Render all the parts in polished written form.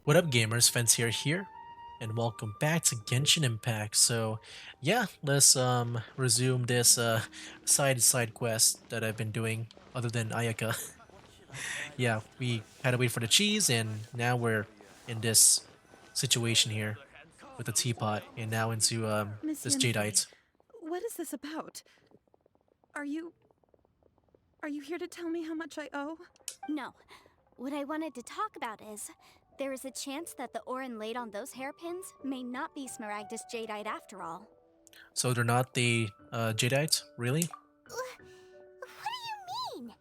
What up, gamers? Fence here, and welcome back to Genshin Impact. So, yeah, let's resume this side quest that I've been doing. Other than Ayaka, yeah, we had to wait for the cheese, and now we're in this situation here with the teapot, and now into Miss this Yunfei, Jadeite. what is this about? Are you... are you here to tell me how much I owe? No. What I wanted to talk about is there is a chance that the ore inlaid on those hairpins may not be Smaragdus Jadeite after all. So they're not the Jadeite, really? What do you mean?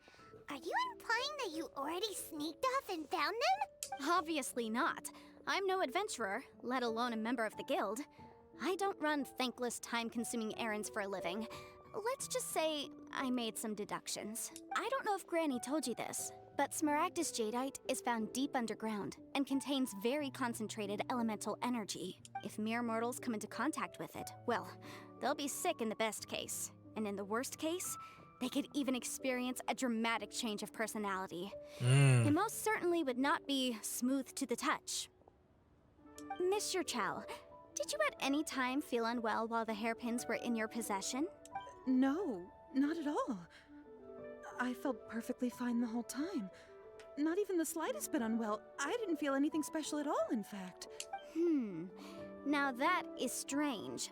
Are you implying that you already sneaked off and found them? Obviously not. I'm no adventurer, let alone a member of the guild. I don't run thankless, time consuming errands for a living. Let's just say I made some deductions. I don't know if Granny told you this, but Smaragdus Jadeite is found deep underground and contains very concentrated elemental energy. If mere mortals come into contact with it, well, they'll be sick in the best case. And in the worst case, they could even experience a dramatic change of personality. It most certainly would not be smooth to the touch. Monsieur Chow, did you at any time feel unwell while the hairpins were in your possession? No, not at all. I felt perfectly fine the whole time. Not even the slightest bit unwell. I didn't feel anything special at all, in fact. Now that is strange.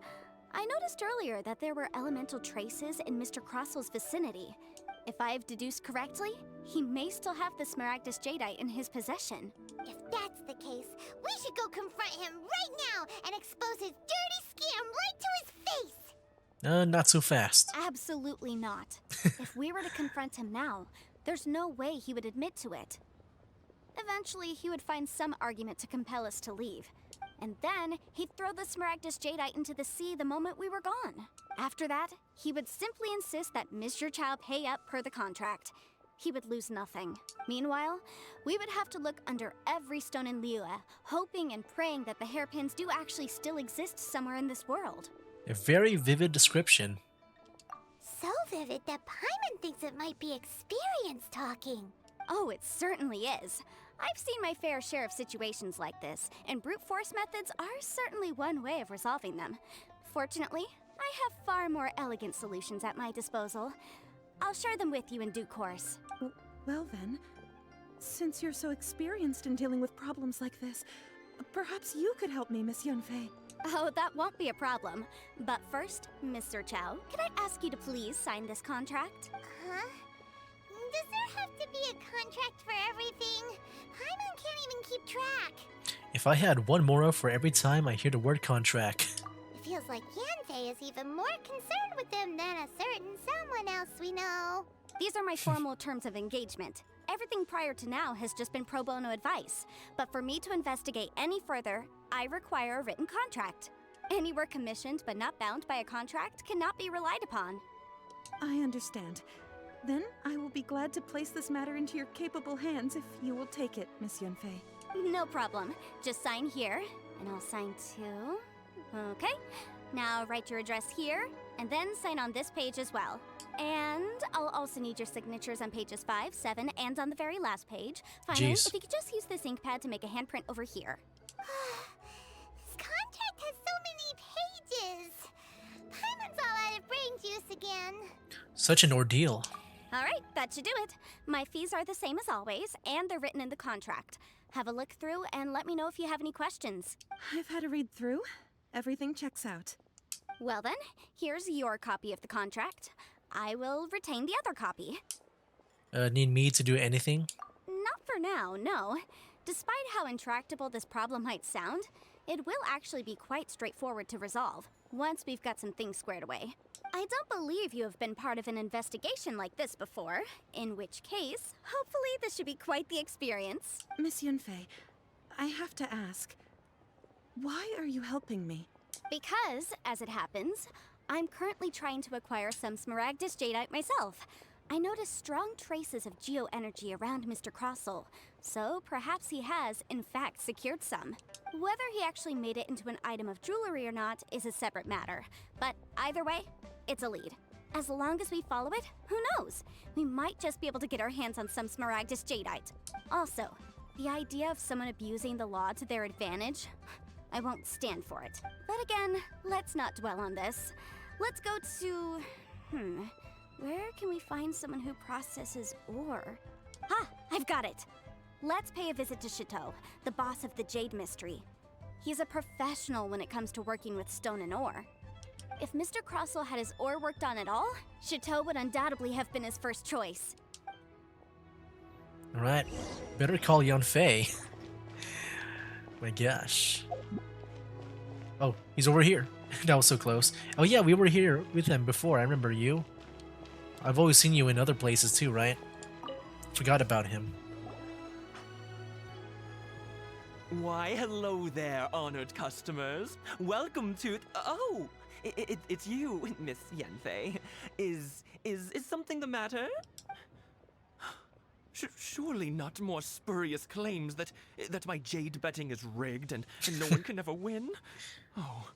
I noticed earlier that there were elemental traces in Mr. Crossel's vicinity. If I've deduced correctly, he may still have the Smaragdus Jadeite in his possession. If that's the case, we should go confront him right now and expose his dirty scam right to his face! Not so fast. Absolutely not. If we were to confront him now, there's no way he would admit to it. Eventually, he would find some argument to compel us to leave. And then, he'd throw the Smaragdus Jadeite into the sea the moment we were gone. After that, he would simply insist that Mr. Chow pay up per the contract. He would lose nothing. Meanwhile, we would have to look under every stone in Liyue, hoping and praying that the hairpins do actually still exist somewhere in this world. A very vivid description. So vivid that Paimon thinks it might be experience talking. Oh, it certainly is. I've seen my fair share of situations like this, and brute force methods are certainly one way of resolving them. Fortunately, I have far more elegant solutions at my disposal. I'll share them with you in due course. Well then, since you're so experienced in dealing with problems like this, perhaps you could help me, Miss Yunfei. Oh, that won't be a problem. But first, Mr. Chow, can I ask you to please sign this contract? Huh? Does there have to be a contract for everything? Paimon can't even keep track. If I had one mora for every time I hear the word contract. It feels like Yanfei is even more concerned with them than a certain someone else we know. These are my formal terms of engagement. Everything prior to now has just been pro bono advice. But for me to investigate any further, I require a written contract. Any work commissioned but not bound by a contract cannot be relied upon. I understand. Then I will be glad to place this matter into your capable hands if you will take it, Miss Yunfei. No problem. Just sign here, and I'll sign too. Okay. Now write your address here, and then sign on this page as well. And I'll also need your signatures on pages 5, 7, and on the very last page. Finally, Jeez. if you could just use this ink pad to make a handprint over here. This contract has so many pages. Paimon's all out of brain juice again. Such an ordeal. All right, that should do it. My fees are the same as always, and they're written in the contract. Have a look through and let me know if you have any questions. I've had a read through. Everything checks out. Well then, here's your copy of the contract. I will retain the other copy. Need me to do anything? Not for now, no. Despite how intractable this problem might sound, it will actually be quite straightforward to resolve, once we've got some things squared away. I don't believe you have been part of an investigation like this before, in which case, hopefully this should be quite the experience. Miss Yunfei, I have to ask, why are you helping me? Because, as it happens, I'm currently trying to acquire some Smaragdus Jadeite myself. I noticed strong traces of geoenergy around Mr. Crossel, so perhaps he has, in fact, secured some. Whether he actually made it into an item of jewelry or not is a separate matter, but either way, it's a lead. As long as we follow it, who knows? We might just be able to get our hands on some Smaragdus Jadeite. Also, The idea of someone abusing the law to their advantage, I won't stand for it. But again, let's not dwell on this. Let's go to... where can we find someone who processes ore? Ha! I've got it! Let's pay a visit to Chateau, the boss of the Jade Mystery. He's a professional when it comes to working with stone and ore. If Mr. Crossell had his ore worked on at all, Chateau would undoubtedly have been his first choice. Alright, better call Yanfei. My gosh. Oh, he's over here. That was so close. Oh yeah, we were here with him before, I remember you. I've always seen you in other places too, right? Forgot about him. Why, hello there, honored customers. Welcome to... Oh! It's you, Miss Yanfei. Is something the matter? Surely not more spurious claims that my jade betting is rigged and no one can ever win? Oh,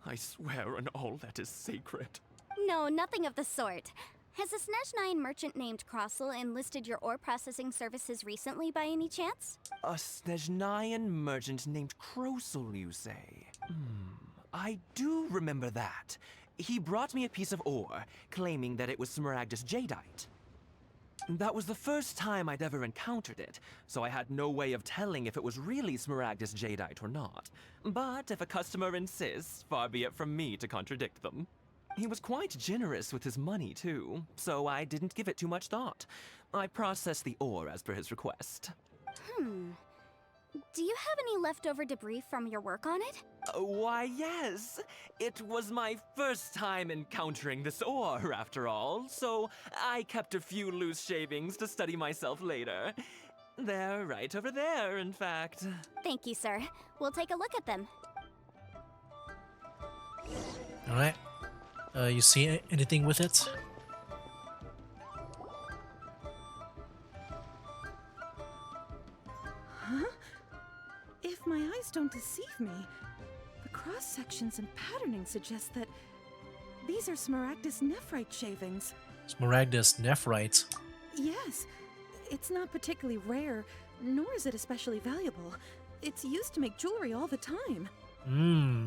I swear on all that is sacred. No, nothing of the sort. Has a Snezhnine merchant named Crossell enlisted your ore processing services recently by any chance? A Snezhnine merchant named Crossell, you say? I do remember that. He brought me a piece of ore, claiming that it was Smaragdus Jadeite. That was the first time I'd ever encountered it, so I had no way of telling if it was really Smaragdus Jadeite or not. But if a customer insists, far be it from me to contradict them. He was quite generous with his money, too, so I didn't give it too much thought. I processed the ore as per his request. Do you have any leftover debris from your work on it? Why, yes. It was my first time encountering this ore, after all, so I kept a few loose shavings to study myself later. They're right over there, in fact. Thank you, sir. We'll take a look at them. Alright. You see anything with it? Huh? If my eyes don't deceive me, the cross-sections and patterning suggest that these are Smaragdus nephrite shavings. Smaragdus nephrite. Yes, it's not particularly rare, nor is it especially valuable. It's used to make jewelry all the time.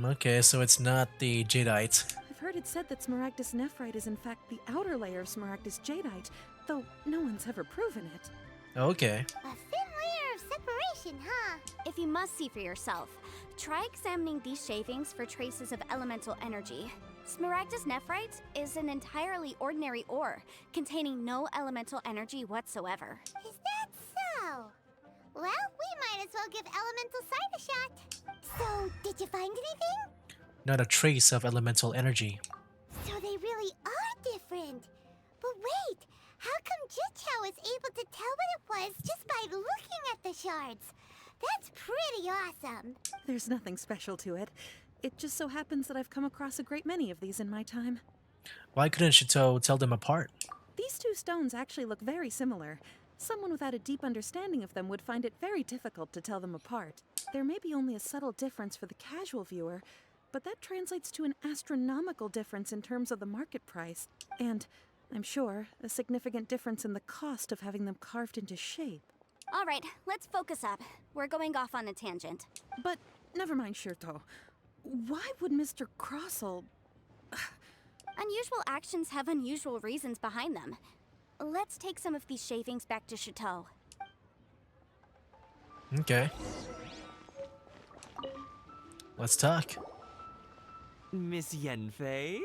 Okay, so it's not the Jadeite. I've heard it said that Smaragdus nephrite is in fact the outer layer of Smaragdus Jadeite, though no one's ever proven it. Okay. A thin layer of separation, huh? If you must see for yourself, try examining these shavings for traces of elemental energy. Smaragdus nephrite is an entirely ordinary ore, containing no elemental energy whatsoever. Is that so? Well, we might as well give elemental sight a shot. So, did you find anything? Not a trace of elemental energy. So they really are different. But wait, how come Jichao was able to tell what it was just by looking at the shards? That's pretty awesome. There's nothing special to it. It just so happens that I've come across a great many of these in my time. Why couldn't Chateau tell them apart? These two stones actually look very similar. Someone without a deep understanding of them would find it very difficult to tell them apart. There may be only a subtle difference for the casual viewer, but that translates to an astronomical difference in terms of the market price. And, I'm sure, a significant difference in the cost of having them carved into shape. All right, let's focus up. We're going off on a tangent. But, never mind, Shirto. Why would Mr. Crossell... Unusual actions have unusual reasons behind them. Let's take some of these shavings back to Chateau. Okay. Let's talk. Miss Yanfei?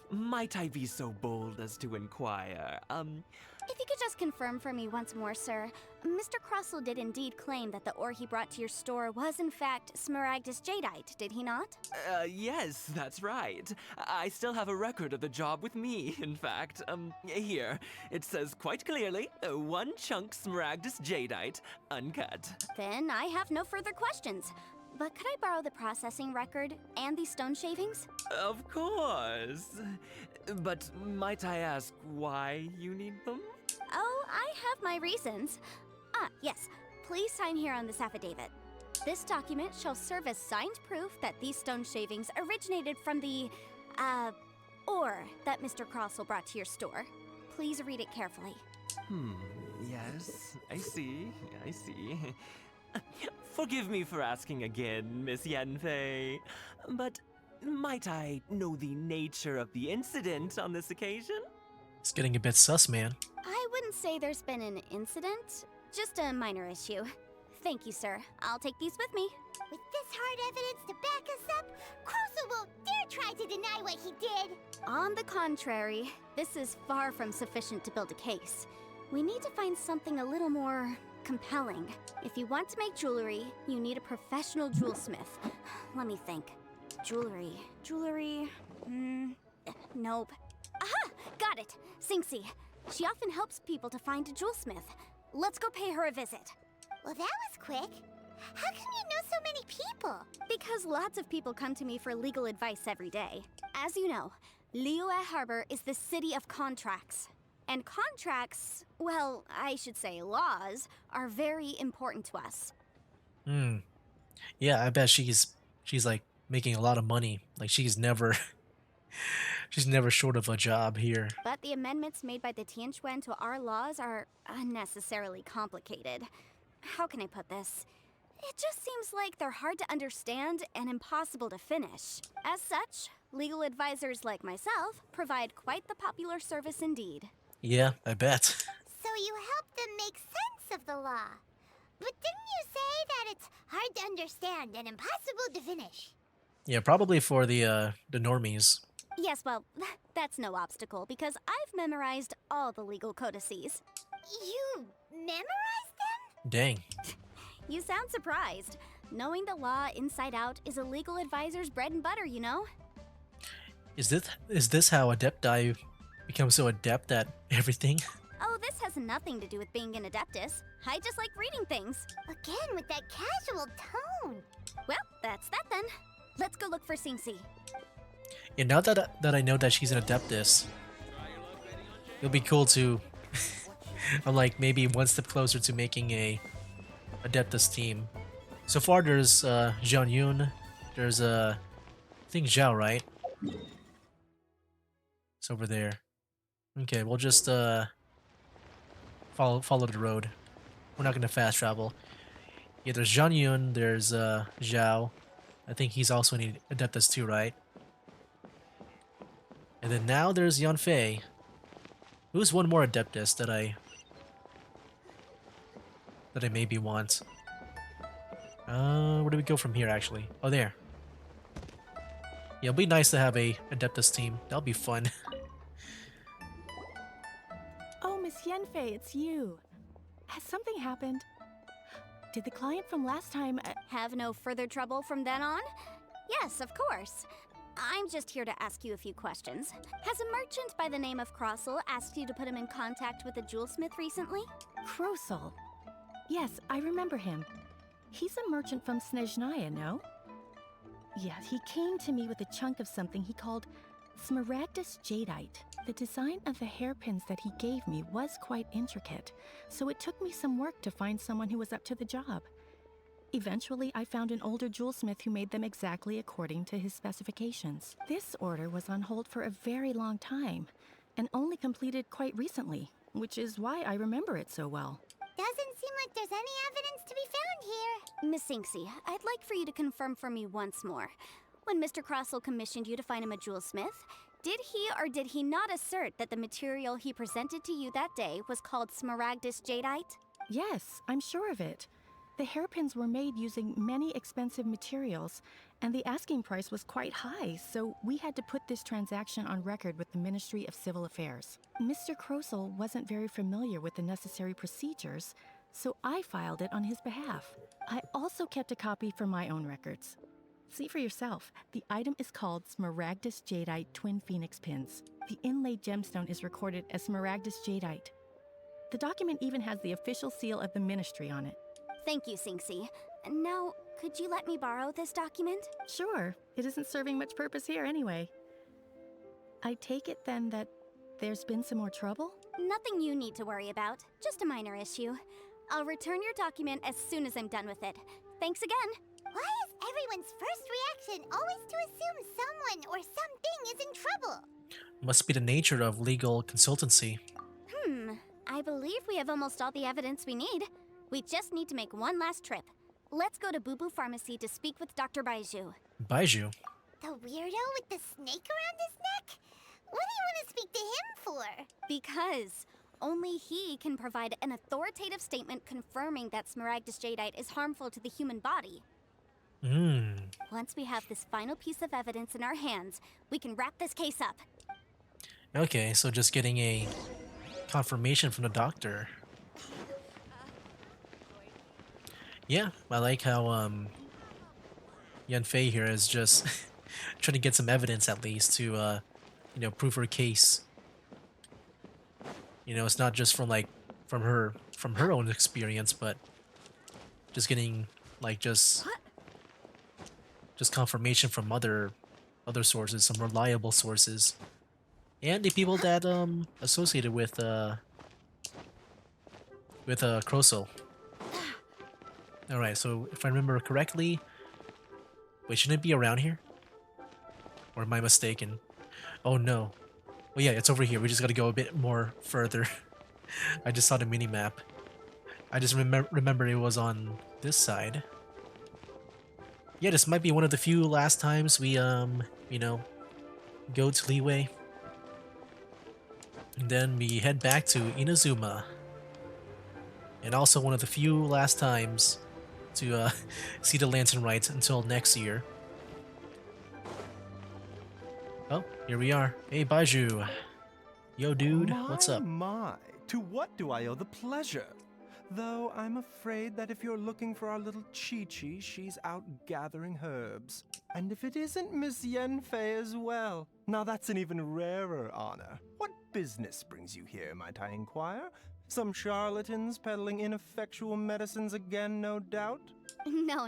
Might I be so bold as to inquire, If you could just confirm for me once more, sir. Mr. Crossell did indeed claim that the ore he brought to your store was in fact Smaragdus Jadeite, did he not? Yes, that's right. I still have a record of the job with me, in fact. Here. It says quite clearly, 1 chunk Smaragdus Jadeite, uncut. Then I have no further questions. But could I borrow the processing record and these stone shavings? Of course. But might I ask why you need them? Oh, I have my reasons. Ah, yes. Please sign here on this affidavit. This document shall serve as signed proof that these stone shavings originated from the, ore that Mr. Crossell brought to your store. Please read it carefully. Yes, I see. I see. Forgive me for asking again, Miss Yanfei, but might I know the nature of the incident on this occasion? It's getting a bit sus, man. I wouldn't say there's been an incident, just a minor issue. Thank you, sir. I'll take these with me. With this hard evidence to back us up, Crusoe won't dare try to deny what he did. On the contrary, this is far from sufficient to build a case. We need to find something a little more compelling. If you want to make jewelry, you need a professional jewelsmith. Let me think. Jewelry. Nope. Aha! Got it! Sinxie. She often helps people to find a jewelsmith. Let's go pay her a visit. Well, that was quick. How come you know so many people? Because lots of people come to me for legal advice every day. As you know, Liyue Harbor is the city of contracts. And contracts, well, I should say laws, are very important to us. Hmm. Yeah, I bet she's like making a lot of money. Like she's never she's never short of a job here. But the amendments made by the Tianquan to our laws are unnecessarily complicated. How can I put this? It just seems like they're hard to understand and impossible to finish. As such, legal advisors like myself provide quite the popular service indeed. Yeah, I bet. So you help them make sense of the law. But didn't you say that it's hard to understand and impossible to finish? Yeah, probably for the normies. Yes, well, that's no obstacle because I've memorized all the legal codices. You memorized them? Dang. You sound surprised. Knowing the law inside out is a legal advisor's bread and butter, you know? Is this how Adepti become so adept at everything? Oh, this has nothing to do with being an adeptus. I just like reading things. Again with that casual tone. Well, that's that then. Let's go look for Sinxie. Yeah, now that I know that she's an adeptus, it'll be cool to I'm like maybe one step closer to making a adeptus team. So far there's Zhang Yun, there's I think Zhao, right? It's over there. Okay, we'll just follow the road. We're not gonna fast travel. Yeah, there's Zhang Yun, there's Zhao. I think he's also an adeptus too, right? And then now there's Yanfei. Who's one more adeptus that I maybe want? Where do we go from here actually? Oh, there. Yeah, it'll be nice to have a adeptus team. That'll be fun. Oh, Miss Yanfei, it's you. Has something happened? Did the client from last time... Have no further trouble from then on? Yes, of course. I'm just here to ask you a few questions. Has a merchant by the name of Crossel asked you to put him in contact with a jewelsmith recently? Krosel. Yes, I remember him. He's a merchant from Snezhnaya, no? Yeah, he came to me with a chunk of something he called Smaragdus Jadeite. The design of the hairpins that he gave me was quite intricate, so it took me some work to find someone who was up to the job. Eventually, I found an older jewelsmith who made them exactly according to his specifications. This order was on hold for a very long time, and only completed quite recently, which is why I remember it so well. Doesn't seem like there's any evidence to be found here. Miss Sinxie, I'd like for you to confirm for me once more. When Mr. Crossel commissioned you to find him a jewelsmith, did he or did he not assert that the material he presented to you that day was called Smaragdus Jadeite? Yes, I'm sure of it. The hairpins were made using many expensive materials, and the asking price was quite high, so we had to put this transaction on record with the Ministry of Civil Affairs. Mr. Krosel wasn't very familiar with the necessary procedures, so I filed it on his behalf. I also kept a copy for my own records. See for yourself, the item is called Smaragdus Jadeite Twin Phoenix Pins. The inlaid gemstone is recorded as Smaragdus Jadeite. The document even has the official seal of the ministry on it. Thank you, Sinxie. Now, could you let me borrow this document? Sure, it isn't serving much purpose here anyway. I take it then that there's been some more trouble? Nothing you need to worry about, just a minor issue. I'll return your document as soon as I'm done with it. Thanks again. Why is everyone's first reaction always to assume someone or something is in trouble? Must be the nature of legal consultancy. I believe we have almost all the evidence we need. We just need to make one last trip. Let's go to Boo Boo Pharmacy to speak with Dr. Baiju. Baiju. The weirdo with the snake around his neck? What do you want to speak to him for? Because only he can provide an authoritative statement confirming that Smaragdus Jadeite is harmful to the human body. Once we have this final piece of evidence in our hands, we can wrap this case up. Okay, so just getting a confirmation from the doctor. Yeah, I like how Yanfei here is just trying to get some evidence at least to prove her case. It's not just from her own experience, but just getting like just confirmation from other sources, some reliable sources, and the people that associated with Kroso. All right, so if I remember correctly, wait, shouldn't it be around here? Or am I mistaken? Oh no. Well, yeah, it's over here. We just gotta go a bit more further. I just saw the mini map. I just remember it was on this side. Yeah, this might be one of the few last times we go to Leeway. And then we head back to Inazuma. And also one of the few last times to see the Lantern Rite until next year. Oh, here we are. Hey, Baiju. Yo, dude, what's up? My, to what do I owe the pleasure? Though I'm afraid that if you're looking for our little Chi-Chi, she's out gathering herbs. And if it isn't Miss Yanfei as well, now that's an even rarer honor. What business brings you here, might I inquire? Some charlatans peddling ineffectual medicines again, no doubt? No.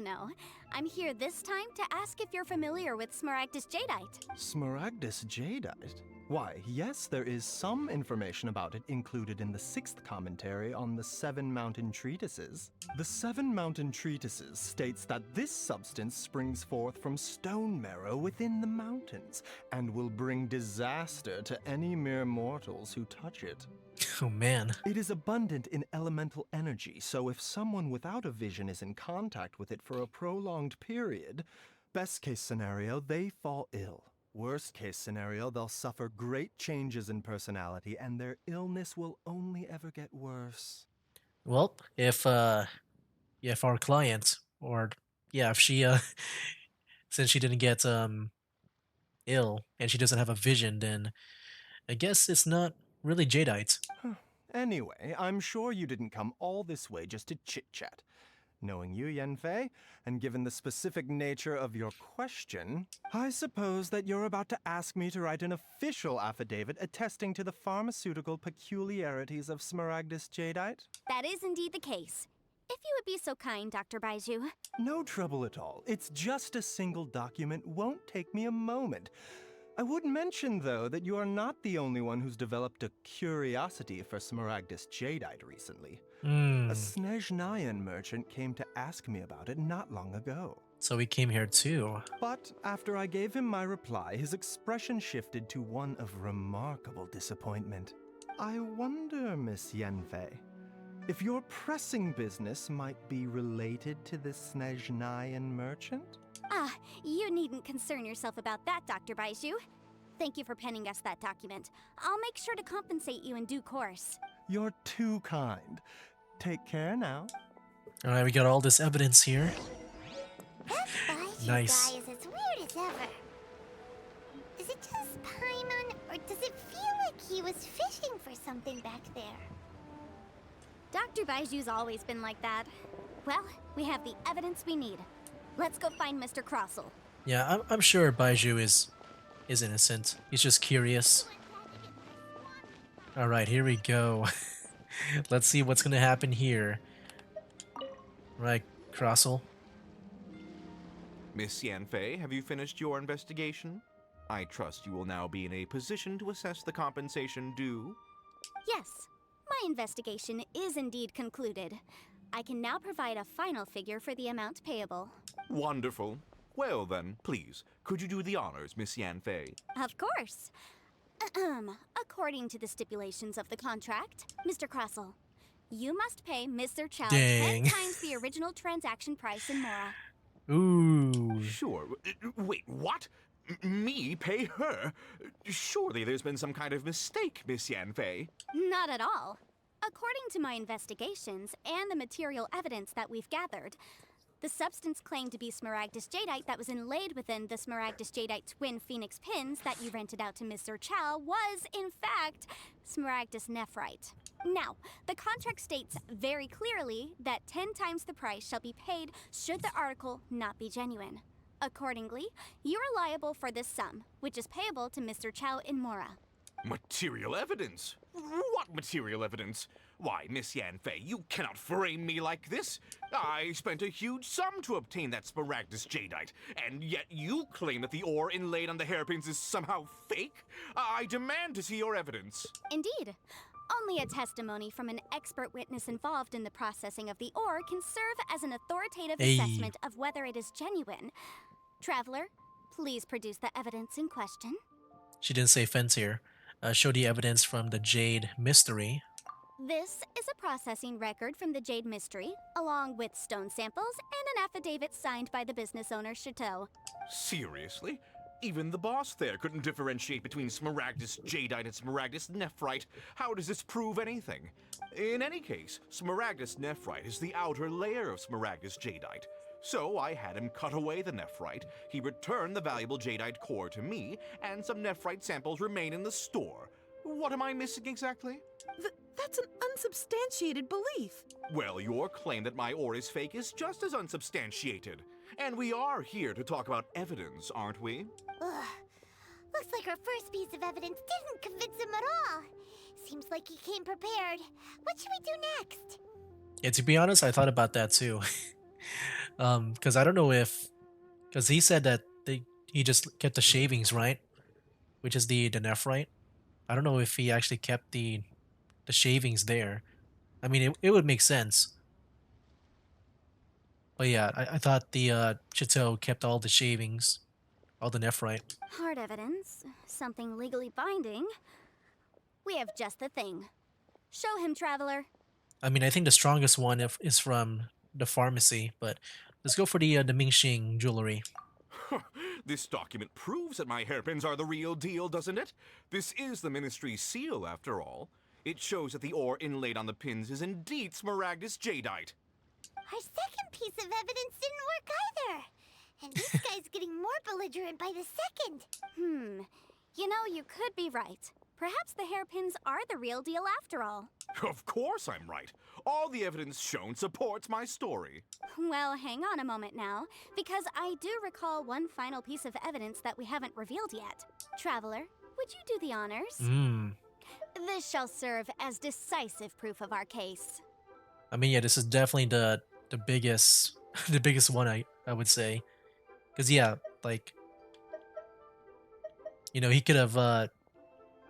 I'm here this time to ask if you're familiar with Smaragdus Jadeite. Smaragdus Jadeite? Why, yes, there is some information about it included in the 6th commentary on the 7 Mountain Treatises. The 7 Mountain Treatises states that this substance springs forth from stone marrow within the mountains, and will bring disaster to any mere mortals who touch it. Oh man. It is abundant in elemental energy, so if someone without a vision is in contact with it for a prolonged period, best case scenario, they fall ill. Worst case scenario, they'll suffer great changes in personality and their illness will only ever get worse. Well, if our client, or if she since she didn't get ill and she doesn't have a vision, then I guess it's not really Jadeite. Anyway, I'm sure you didn't come all this way just to chit-chat. Knowing you, Yanfei, and given the specific nature of your question, I suppose that you're about to ask me to write an official affidavit attesting to the pharmaceutical peculiarities of Smaragdus Jadeite? That is indeed the case. If you would be so kind, Dr. Baiju. No trouble at all. It's just a single document, won't take me a moment. I would mention, though, that you are not the only one who's developed a curiosity for Smaragdus Jadeite recently. A Snezhnayan merchant came to ask me about it not long ago. So we came here too. But after I gave him my reply, his expression shifted to one of remarkable disappointment. I wonder, Miss Yanfei, if your pressing business might be related to the Snezhnayan merchant? Ah, you needn't concern yourself about that, Dr. Baiju. Thank you for penning us that document. I'll make sure to compensate you in due course. You're too kind. Take care now. Alright, we got all this evidence here. That Nice. guy is as weird as ever. Is it just Paimon, or does it feel like he was fishing for something back there? Dr. Baiju's always been like that. Well, we have the evidence we need. Let's go find Mr. Crossel. Yeah, I'm sure Baiju is innocent. He's just curious. Alright, here we go. Let's see what's gonna happen here. Right, Crossel. Miss Yanfei, have you finished your investigation? I trust you will now be in a position to assess the compensation due. Yes, my investigation is indeed concluded. I can now provide a final figure for the amount payable. Wonderful. Well then, please, could you do the honors, Miss Yanfei? Of course. According to the stipulations of the contract, Mr. Crossell, you must pay Mr. Chow 10 Dang. times the original transaction price in Mora. Ooh. Sure. Wait, what? Me pay her? Surely there's been some kind of mistake, Miss Yanfei. Not at all. According to my investigations and the material evidence that we've gathered, the substance claimed to be Smaragdus Jadeite that was inlaid within the Smaragdus Jadeite twin phoenix pins that you rented out to Mr. Chow was, in fact, Smaragdus Nephrite. Now, the contract states very clearly that 10 times the price shall be paid should the article not be genuine. Accordingly, you are liable for this sum, which is payable to Mr. Chow in Mora. Material evidence? What material evidence? Why, Miss Yanfei, you cannot frame me like this. I spent a huge sum to obtain that Smaragdus Jadeite, and yet you claim that the ore inlaid on the hairpins is somehow fake? I demand to see your evidence. Indeed. Only a testimony from an expert witness involved in the processing of the ore can serve as an authoritative Hey. assessment of whether it is genuine. Traveler, please produce the evidence in question. She didn't say fence here. Show the evidence from the Jade Mystery. This is a processing record from the Jade Mystery, along with stone samples and an affidavit signed by the business owner, Chateau. Seriously? Even the boss there couldn't differentiate between Smaragdus Jadeite and Smaragdus Nephrite. How does this prove anything? In any case, Smaragdus Nephrite is the outer layer of Smaragdus Jadeite. So I had him cut away the nephrite, he returned the valuable jadeite core to me, and some nephrite samples remain in the store. What am I missing exactly? That's an unsubstantiated belief. Well, your claim that my ore is fake is just as unsubstantiated. And we are here to talk about evidence, aren't we? Ugh. Looks like our first piece of evidence didn't convince him at all. Seems like he came prepared. What should we do next? Yeah, to be honest, I thought about that too. Because I don't know if, because he said that he just kept the shavings, right? Which is the nephrite. I don't know if he actually kept the shavings there. I mean, it would make sense. But yeah, I thought the Chateau kept all the shavings, all the nephrite. Hard evidence, something legally binding. We have just the thing. Show him, Traveler. I mean, I think the strongest one is from the pharmacy, but let's go for the Mingxing jewelry. This document proves that my hairpins are the real deal, doesn't it? This is the Ministry's seal, after all. It shows that the ore inlaid on the pins is indeed Smaragdus Jadeite. Our second piece of evidence didn't work either. And this guy's getting more belligerent by the second. You know, you could be right. Perhaps the hairpins are the real deal after all. Of course I'm right. All the evidence shown supports my story. Well, hang on a moment now, because I do recall one final piece of evidence that we haven't revealed yet. Traveler, would you do the honors? This shall serve as decisive proof of our case. I mean, yeah, this is definitely the biggest the biggest one I would say, because yeah, like, you know, he could have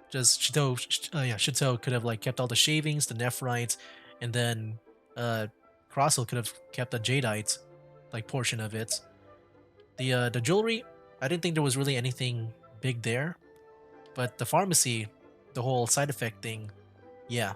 just Chateau could have like kept all the shavings, the nephrites, and then Crossel could have kept the jadeite like portion of it. The jewelry, I didn't think there was really anything big there, but the pharmacy, the whole side effect thing, yeah.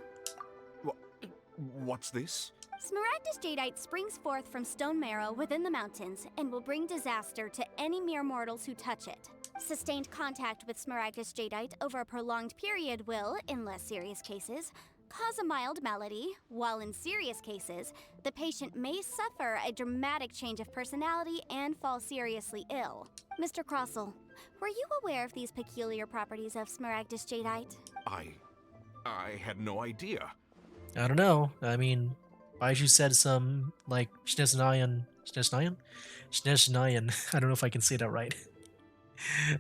What's this? Smaragdus Jadeite springs forth from stone marrow within the mountains and will bring disaster to any mere mortals who touch it. Sustained contact with Smaragdus Jadeite over a prolonged period will, in less serious cases, cause a mild malady, while in serious cases, the patient may suffer a dramatic change of personality and fall seriously ill. Mr. Crossell, were you aware of these peculiar properties of Smaragdus Jadeite? I had no idea. I don't know. I mean, Baiju said some like Shnesnayan. I don't know if I can say that right.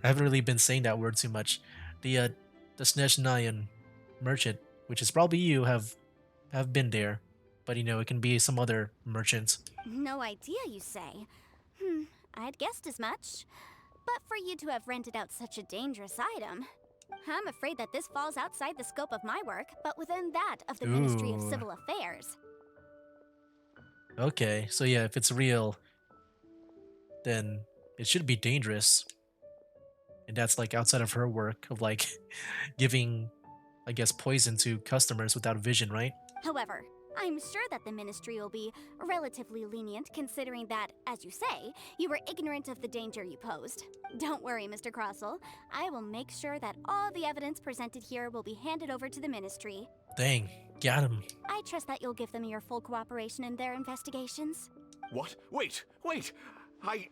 I haven't really been saying that word too much. The Snezhnayan merchant, which is probably you, have been there, but you know, it can be some other merchant. No idea, you say? I'd guessed as much. But for you to have rented out such a dangerous item, I'm afraid that this falls outside the scope of my work, but within that of the Ministry of Ooh. Civil Affairs. Okay, so yeah, if it's real, then it should be dangerous. and that's like outside of her work of like giving, I guess, poison to customers without vision, right? However, I'm sure that the Ministry will be relatively lenient considering that, as you say, you were ignorant of the danger you posed. Don't worry, Mr. Crossell. I will make sure that all the evidence presented here will be handed over to the Ministry. Dang, got him. I trust that you'll give them your full cooperation in their investigations. What? Wait, wait! I.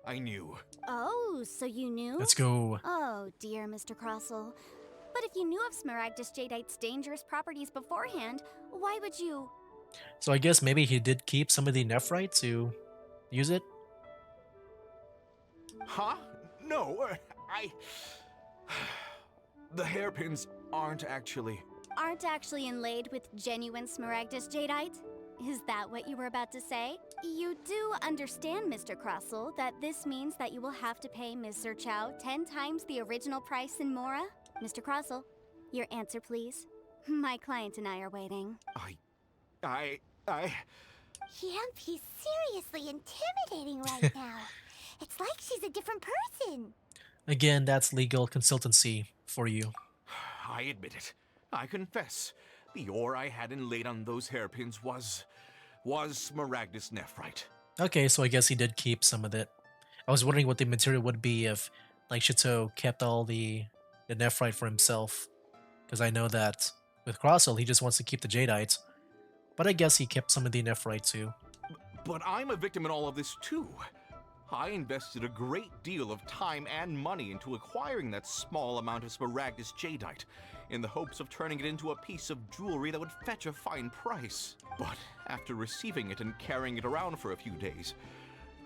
I knew. Oh, so you knew? Let's go. Oh, dear Mr. Crossell. But if you knew of Smaragdus Jadeite's dangerous properties beforehand, why would you? So I guess maybe he did keep some of the nephrite to use it. Huh? No, I. The hairpins aren't actually. Aren't actually inlaid with genuine Smaragdus Jadeite? Is that what you were about to say? You do understand, Mr. Crossell, that this means that you will have to pay Ms. Chow 10 times the original price in Mora? Mr. Crossell, your answer, please. My client and I are waiting. I. Yep, he's seriously intimidating right now. It's like she's a different person. Again, that's legal consultancy for you. I admit it. I confess. The ore I had inlaid on those hairpins was Smaragdus nephrite. Okay, so I guess he did keep some of it. I was wondering what the material would be if, like, Chateau kept all the nephrite for himself. Because I know that with Crossell, he just wants to keep the Jadeite. But I guess he kept some of the nephrite too. But I'm a victim in all of this too. I invested a great deal of time and money into acquiring that small amount of Smaragdus Jadeite, in the hopes of turning it into a piece of jewelry that would fetch a fine price. But after receiving it and carrying it around for a few days,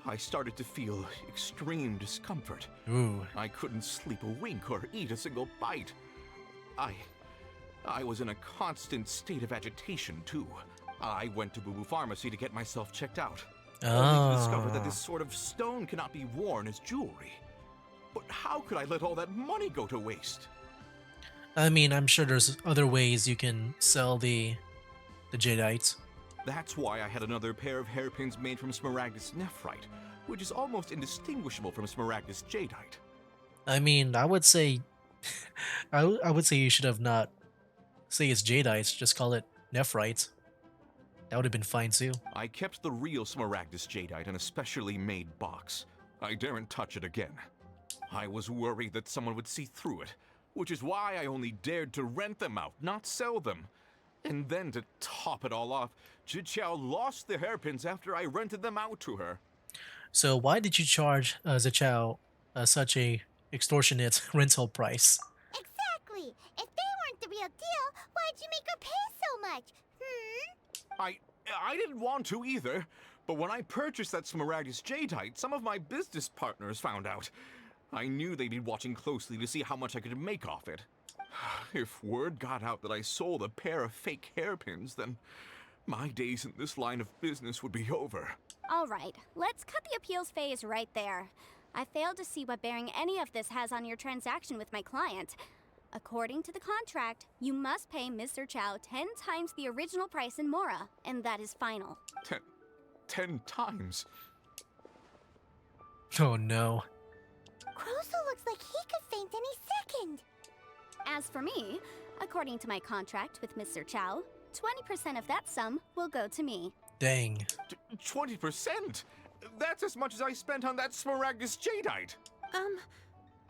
I started to feel extreme discomfort. Ooh. I couldn't sleep a wink or eat a single bite. I was in a constant state of agitation too. I went to Boo Boo Pharmacy to get myself checked out. Only to discover that this sort of stone cannot be worn as jewelry. But how could I let all that money go to waste? I mean, I'm sure there's other ways you can sell the Jadeite. That's why I had another pair of hairpins made from Smaragdus nephrite, which is almost indistinguishable from Smaragdus Jadeite. I mean, I would say, I would say you should have not say it's Jadeite, just call it nephrite. That would have been fine too. I kept the real Smaragdus Jadeite in a specially made box. I daren't touch it again. I was worried that someone would see through it, which is why I only dared to rent them out, not sell them. And then to top it all off, Zichao lost the hairpins after I rented them out to her. So why did you charge Zichao such a extortionate rental price? Exactly. If they weren't the real deal, why'd you make her pay so much? I didn't want to either, but when I purchased that Smaragdus Jadeite, some of my business partners found out. I knew they'd be watching closely to see how much I could make off it. If word got out that I sold a pair of fake hairpins, then my days in this line of business would be over. All right, let's cut the appeals phase right there. I failed to see what bearing any of this has on your transaction with my client. According to the contract, you must pay Mr. Chow 10 times the original price in Mora, and that is final. 10 times? Oh no. Croso looks like he could faint any second. As for me, according to my contract with Mr. Chow, 20% of that sum will go to me. Dang. 20%? That's as much as I spent on that Smaragdus Jadeite.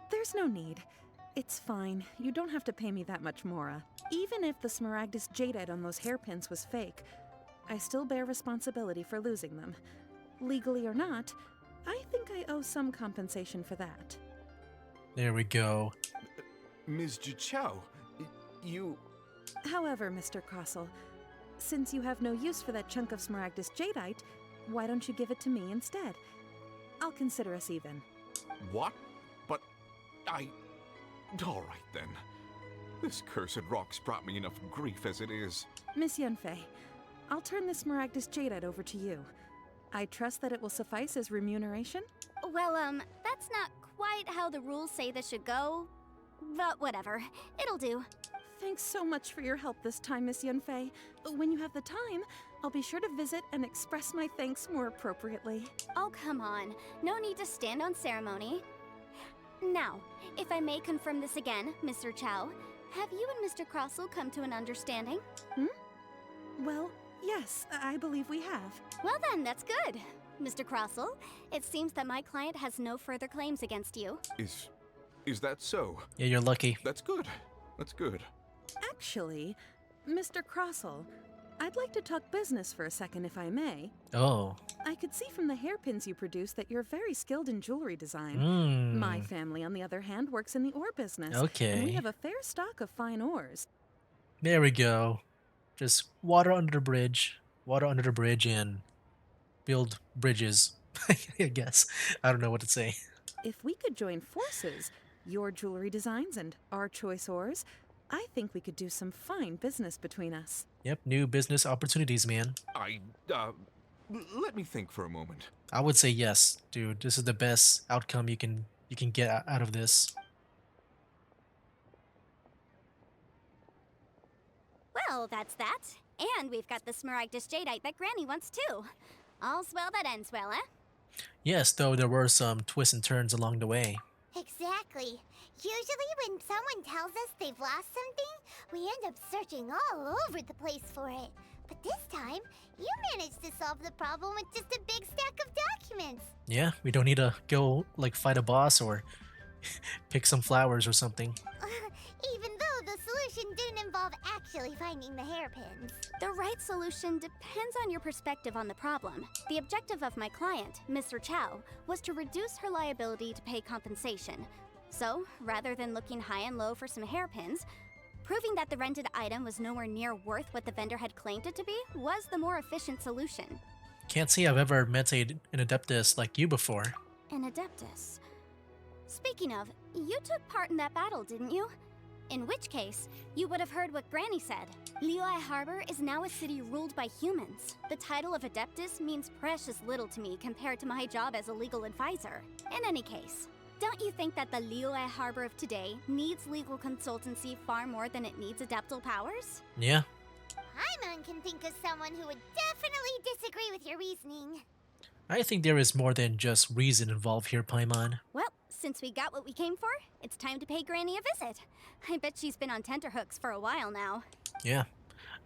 There's no need. It's fine. You don't have to pay me that much, Mora. Even if the Smaragdus Jadeite on those hairpins was fake, I still bear responsibility for losing them. Legally or not, I think I owe some compensation for that. There we go. Ms. Jichao, you... However, Mr. Crossell, since you have no use for that chunk of Smaragdus Jadeite, why don't you give it to me instead? I'll consider us even. What? But all right then. This cursed rock's brought me enough grief as it is. Miss Yunfei, I'll turn the Smaragdus Jadeite over to you. I trust that it will suffice as remuneration? Well, that's not quite how the rules say this should go. But whatever, it'll do. Thanks so much for your help this time, Miss Yunfei. When you have the time, I'll be sure to visit and express my thanks more appropriately. Oh, come on. No need to stand on ceremony. Now, if I may confirm this again, Mr. Chow, have you and Mr. Crossell come to an understanding? Well, yes, I believe we have. Well then, that's good. Mr. Crossell, it seems that my client has no further claims against you. Is that so? Yeah, you're lucky. That's good. That's good. Actually, Mr. Crossell, I'd like to talk business for a second if I may. Oh. I could see from the hairpins you produce that you're very skilled in jewelry design. My family, on the other hand, works in the ore business. And we Okay. have a fair stock of fine ores. There we go. Just water under the bridge. Water under the bridge and build bridges. I guess. I don't know what to say. If we could join forces, your jewelry designs and our choice ores, I think we could do some fine business between us. Yep, new business opportunities, man. Let me think for a moment. I would say yes, dude. This is the best outcome you can get out of this. Well, that's that. And we've got the Smaragdus Jadeite that Granny wants too. All's well that ends well, eh? Yes, though there were some twists and turns along the way. Exactly. Usually when someone tells us they've lost something, we end up searching all over the place for it. But this time, you managed to solve the problem with just a big stack of documents. Yeah, we don't need to go like fight a boss or pick some flowers or something. Even though the solution didn't involve actually finding the hairpins. The right solution depends on your perspective on the problem. The objective of my client, Mr. Chow, was to reduce her liability to pay compensation. So, rather than looking high and low for some hairpins, proving that the rented item was nowhere near worth what the vendor had claimed it to be was the more efficient solution. Can't say I've ever met an Adeptus like you before. An Adeptus. Speaking of, you took part in that battle, didn't you? In which case, you would have heard what Granny said. Liyue Harbor is now a city ruled by humans. The title of Adeptus means precious little to me compared to my job as a legal advisor. In any case, don't you think that the Liyue Harbor of today needs legal consultancy far more than it needs adeptal powers? Yeah. Paimon can think of someone who would definitely disagree with your reasoning. I think there is more than just reason involved here, Paimon. Well, since we got what we came for, it's time to pay Granny a visit. I bet she's been on tenterhooks for a while now. Yeah.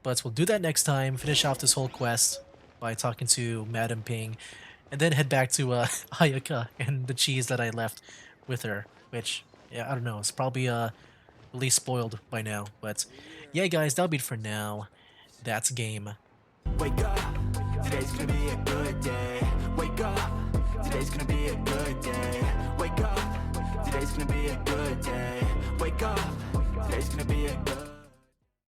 But we'll do that next time, finish off this whole quest by talking to Madam Ping, and then head back to Ayaka and the cheese that I left with her, which, yeah, I don't know, it's probably really spoiled by now. But yeah, guys, that'll be it for now. That's game. Wake up, today's gonna be a good day. Wake up, today's gonna be a good day. Wake up, today's gonna be a good day. Wake up, today's gonna be a good